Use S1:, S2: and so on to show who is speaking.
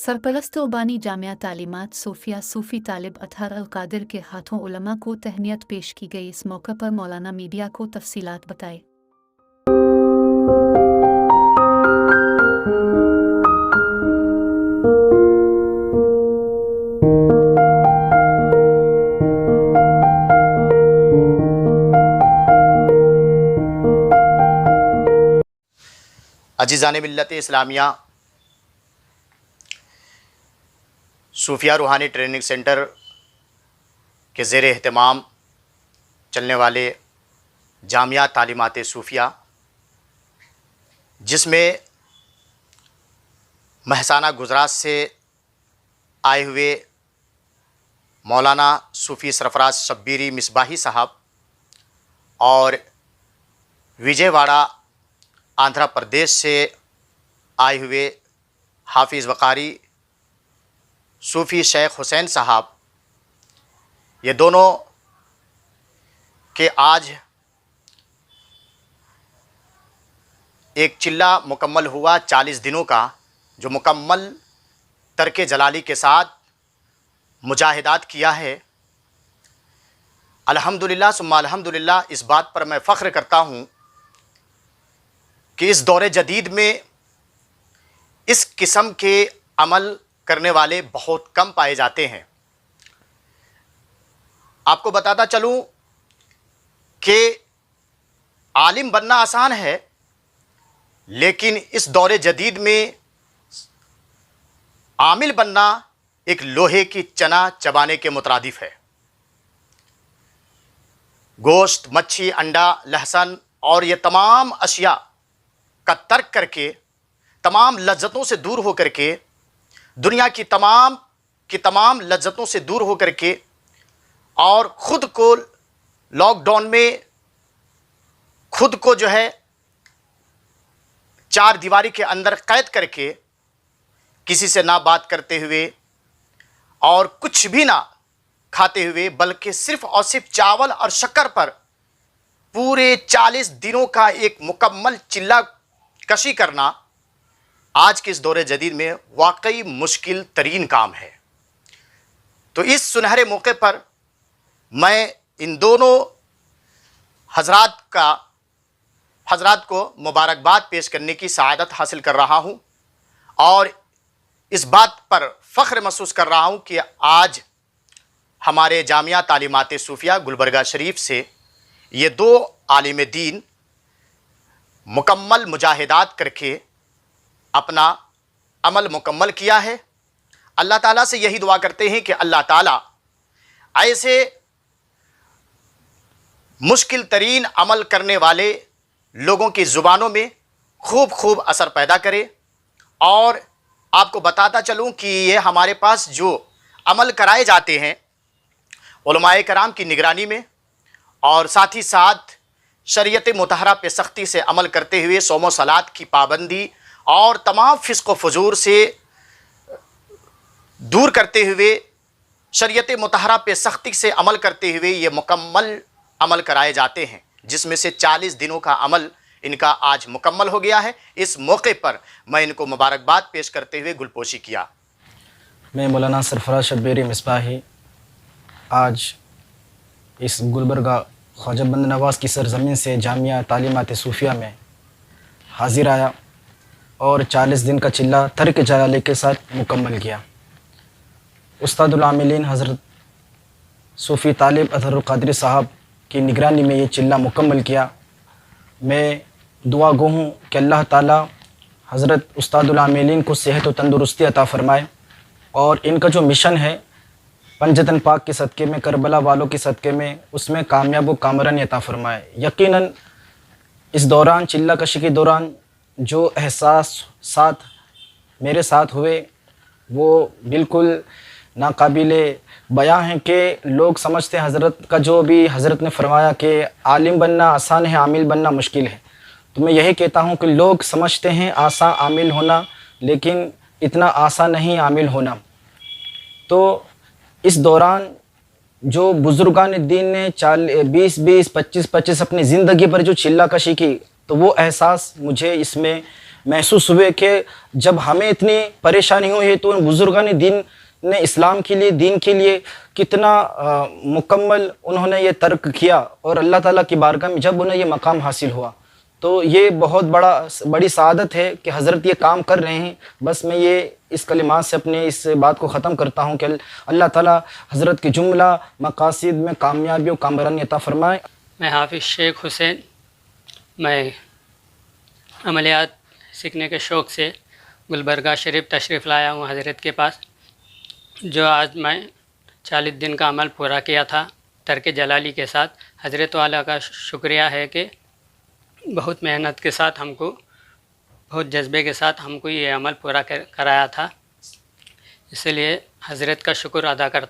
S1: सरपरस्त उबानी जामिया तालीमात सूफिया सूफी तालिब अतहर अल कादिर के हाथों उलमा को तहनीत पेश की गई। इस मौके पर मौलाना मीडिया को तफसीलात बताए।
S2: अजीज़ान मिल्लत इस्लामिया, सूफिया रूहानी ट्रेनिंग सेंटर के ज़ेर एहतमाम चलने वाले जामिया तालीमात सूफिया, जिसमें महसाना गुजरात से आए हुए मौलाना सूफ़ी सरफराज शब्बीरी मिसबाही साहब और विजयवाड़ा आंध्र प्रदेश से आए हुए हाफिज़ वक़ारी सूफ़ी शेख हुसैन साहब, ये दोनों के आज एक चिल्ला मुकम्मल हुआ 40 दिनों का, जो मुकम्मल तर्के जलाली के साथ मुजाहिदात किया है। अल्हम्दुलिल्लाह सुम्मा अल्हम्दुलिल्लाह, इस बात पर मैं फ़ख्र करता हूँ कि इस दौरे जदीद में इस किस्म के अमल करने वाले बहुत कम पाए जाते हैं। आपको बताता चलूँ कि आलिम बनना आसान है, लेकिन इस दौरे जदीद में आमिल बनना एक लोहे की चना चबाने के मुतरादिफ है। गोश्त, मच्छी, अंडा, लहसुन और ये तमाम अशिया का तर्क करके, तमाम लज्जतों से दूर हो करके, दुनिया की तमाम लज्जतों से दूर हो करके, और ख़ुद को लॉकडाउन में खुद को जो है चार दीवारी के अंदर कैद करके, किसी से ना बात करते हुए और कुछ भी ना खाते हुए, बल्कि सिर्फ़ और सिर्फ चावल और शक्कर पर पूरे 40 दिनों का एक मुकम्मल चिल्ला कशी करना आज के इस दौरे जदीद में वाकई मुश्किल तरीन काम है। तो इस सुनहरे मौके पर मैं इन दोनों हजरात को मुबारकबाद पेश करने की सआदत हासिल कर रहा हूँ, और इस बात पर फ़ख्र महसूस कर रहा हूँ कि आज हमारे जामिया तालीमात सूफिया गुलबर्गा शरीफ से ये दो आलिम दीन मुकम्मल मुजाहिदात करके अपना अमल मुकम्मल किया है। अल्लाह ताला से यही दुआ करते हैं कि अल्लाह ताला ऐसे मुश्किल तरीन अमल करने वाले लोगों की ज़ुबानों में खूब असर पैदा करे। और आपको बताता चलूँ कि ये हमारे पास जो अमल कराए जाते हैं उलमाए कराम की निगरानी में, और साथ ही साथ शरीयत मुतहरा पे सख्ती से अमल करते हुए सोमो सलात की पाबंदी और तमाम फ़िस्क़ व फ़ुजूर से दूर करते हुए, शरीयत मुतहरा पे सख्ती से अमल करते हुए ये मुकम्मल अमल कराए जाते हैं, जिसमें से 40 दिनों का अमल इनका आज मुकम्मल हो गया है। इस मौके पर मैं इनको मुबारकबाद पेश करते हुए गुलपोशी किया।
S3: मैं मौलाना सरफराज शब्बीरी मिसबाही आज इस गुलबर्गा ख्वाजा बंद नवाज़ की सरज़मीन से जामिया तालीमात सूफिया में हाज़िर आया और 40 दिन का चिल्ला तर्क जलाली के साथ मुकम्मल किया। उस्तादुल आमिलीन हज़रत सूफ़ी तालिब अतहर अल कादिर साहब की निगरानी में ये चिल्ला मुकम्मल किया। मैं दुआ गो हूँ कि अल्लाह ताला हज़रत उस्तादुल आमिलीन को सेहत व तंदुरुस्ती अता फ़रमाए, और इनका जो मिशन है पंजतन पाक के सदक़े में, करबला वालों के सदक़े में, उसमें कामयाब व कामरान अता फ़रमाए। यकीनन इस दौरान, चिल्ला कशी के दौरान जो एहसास मेरे साथ हुए वो बिल्कुल नाकाबिले बयां हैं कि लोग समझते हैं हज़रत का जो भी हज़रत ने फरमाया कि आलिम बनना आसान है, आमिल बनना मुश्किल है। तो मैं यही कहता हूं कि लोग समझते हैं आसान आमिल होना, लेकिन इतना आसान नहीं आमिल होना। तो इस दौरान जो बुज़ुर्गान दीन ने 20-20, 25-25 अपनी ज़िंदगी पर जो चिल्ला कशी की, तो वो एहसास मुझे इसमें محسوس ہوئے کہ جب ہمیں اتنی پریشانی ہوئی ہے تو ان بزرگان دین نے اسلام کے لیے، دین کے لیے کتنا مکمل انہوں نے یہ ترک کیا، اور اللہ تعالیٰ کی بارگاہ میں جب انہیں یہ مقام حاصل ہوا تو یہ بہت بڑی سعادت ہے کہ حضرت یہ کام کر رہے ہیں۔ بس میں یہ اس کلمات سے اپنے اس بات کو ختم کرتا ہوں کہ اللہ تعالیٰ حضرت کے جملہ مقاصد میں کامیابی و کامرانی عطا فرمائے۔
S4: میں حافظ شیخ حسین، میں عملیات سیکھنے کے شوق سے گلبرگہ شریف تشریف لایا ہوں حضرت کے پاس، جو آج میں 40 دن کا عمل پورا کیا تھا ترک جلالی کے ساتھ۔ حضرت والا کا شکریہ ہے کہ بہت محنت کے ساتھ ہم کو، بہت جذبے کے ساتھ ہم کو یہ عمل پورا کرایا تھا، اس لیے حضرت کا شکر ادا کرتا